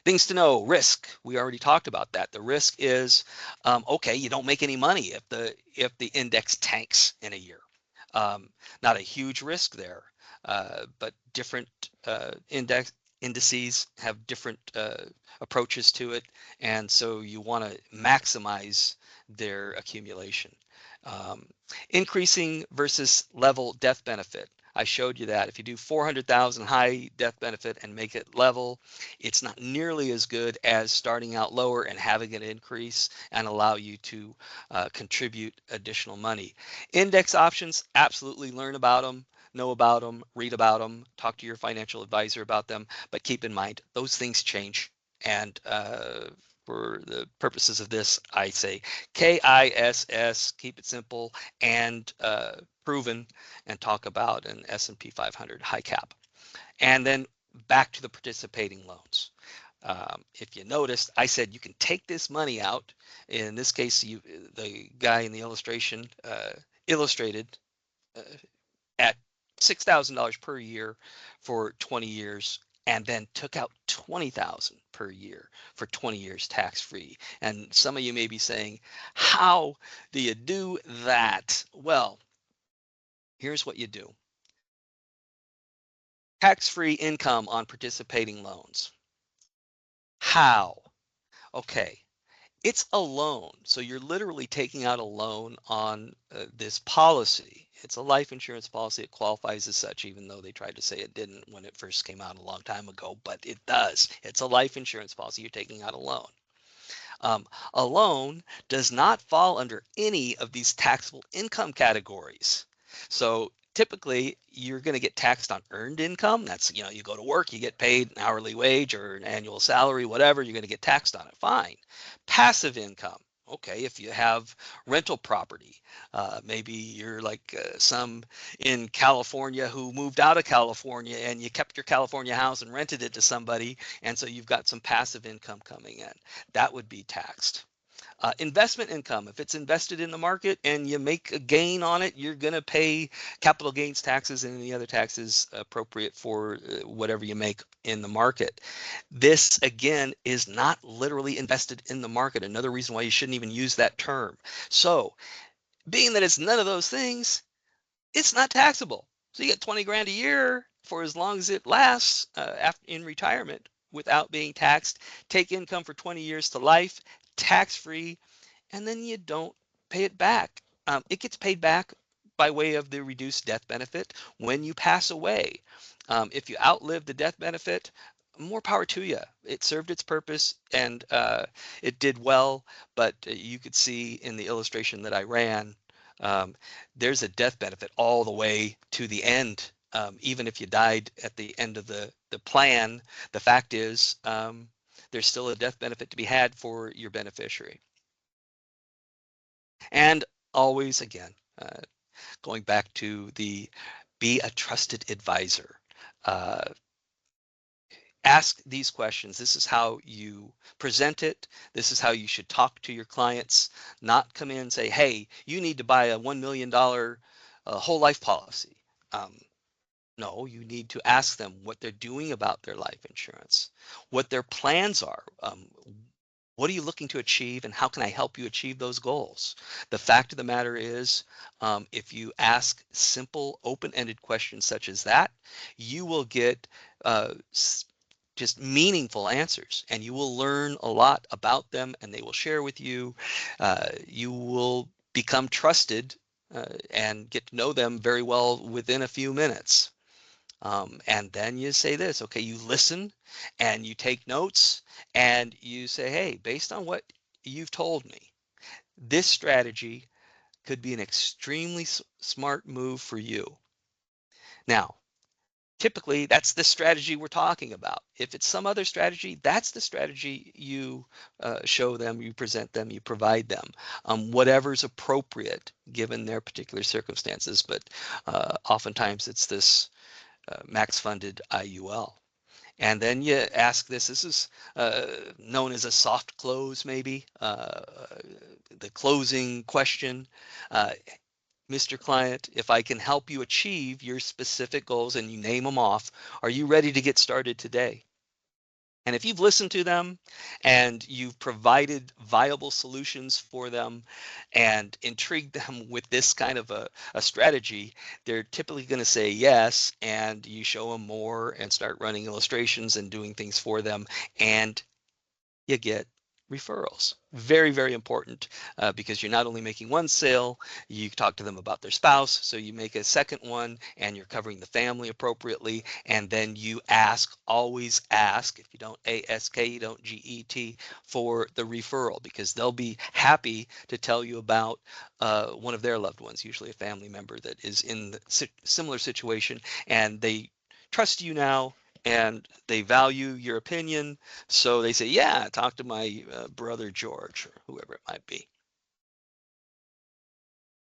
Things to know, risk. We already talked about that. The risk is, okay, you don't make any money if the index tanks in a year. Um, Not a huge risk there, but different indices have different approaches to it, and so you want to maximize their accumulation. Um, Increasing versus level death benefit. I showed you that if you do 400,000 high death benefit and make it level, it's not nearly as good as starting out lower and having it increase and allow you to contribute additional money. Index options, absolutely learn about them, know about them, read about them, talk to your financial advisor about them, but keep in mind those things change. And for the purposes of this, I say KISS, keep it simple and proven, and talk about an S&P 500 high cap. And then back to the participating loans. If you noticed, I said you can take this money out. In this case, the guy in the illustration illustrated uh, at $6,000 per year for 20 years, and then took out 20,000 per year for 20 years tax free. And some of you may be saying, how do you do that? Well, here's what you do. Tax free income on participating loans. How? Okay. It's a loan. So you're literally taking out a loan on this policy. It's a life insurance policy. It qualifies as such, even though they tried to say it didn't when it first came out a long time ago, but it does. It's a life insurance policy. You're taking out a loan. A loan does not fall under any of these taxable income categories. So typically you're going to get taxed on earned income. That's, you go to work, you get paid an hourly wage or an annual salary, whatever, you're going to get taxed on it. Fine. Passive income. Okay, if you have rental property, maybe you're like some in California who moved out of California and you kept your California house and rented it to somebody, and so you've got some passive income coming in. That would be taxed. Investment income, if it's invested in the market and you make a gain on it, you're going to pay capital gains taxes and any other taxes appropriate for whatever you make in the market. This, again, is not literally invested in the market. Another reason why you shouldn't even use that term. So, being that it's none of those things, it's not taxable. So you get 20 grand a year for as long as it lasts after in retirement without being taxed. Take income for 20 years to life, tax free, and then you don't pay it back. It gets paid back by way of the reduced death benefit when you pass away. If you outlive the death benefit, more power to you. It served its purpose and it did well, but you could see in the illustration that I ran, um, there's a death benefit all the way to the end. Even if you died at the end of the plan, the fact is there's still a death benefit to be had for your beneficiary. And always, again, going back to the be a trusted advisor. Uh, Ask these questions. This is how you present it. This is how you should talk to your clients, not come in and say, hey, you need to buy a $1 million whole life policy. Um, no, you need to ask them what they're doing about their life insurance, what their plans are. What are you looking to achieve and how can I help you achieve those goals? The fact of the matter is, if you ask simple, open-ended questions such as that, you will get just meaningful answers and you will learn a lot about them and they will share with you. You will become trusted and get to know them very well within a few minutes. And then you say this, okay, you listen and you take notes and you say, hey, based on what you've told me, this strategy could be an extremely smart move for you. Now, typically that's the strategy we're talking about. If it's some other strategy, that's the strategy you show them, you present them, you provide them, whatever's appropriate given their particular circumstances. But oftentimes it's this max funded IUL. And then you ask this is known as a soft close, maybe, the closing question. Mr. Client, if I can help you achieve your specific goals and you name them off, are you ready to get started today? And if you've listened to them and you've provided viable solutions for them and intrigued them with this kind of a strategy, they're typically going to say yes. And you show them more and start running illustrations and doing things for them. And you get referrals. Very, very important because you're not only making one sale, you talk to them about their spouse, so you make a second one and you're covering the family appropriately. And then you ask, always ask, if you don't ask, you don't get for the referral, because they'll be happy to tell you about one of their loved ones, usually a family member that is in the similar situation, and they trust you now and they value your opinion, so they say, yeah, talk to my brother George or whoever it might be.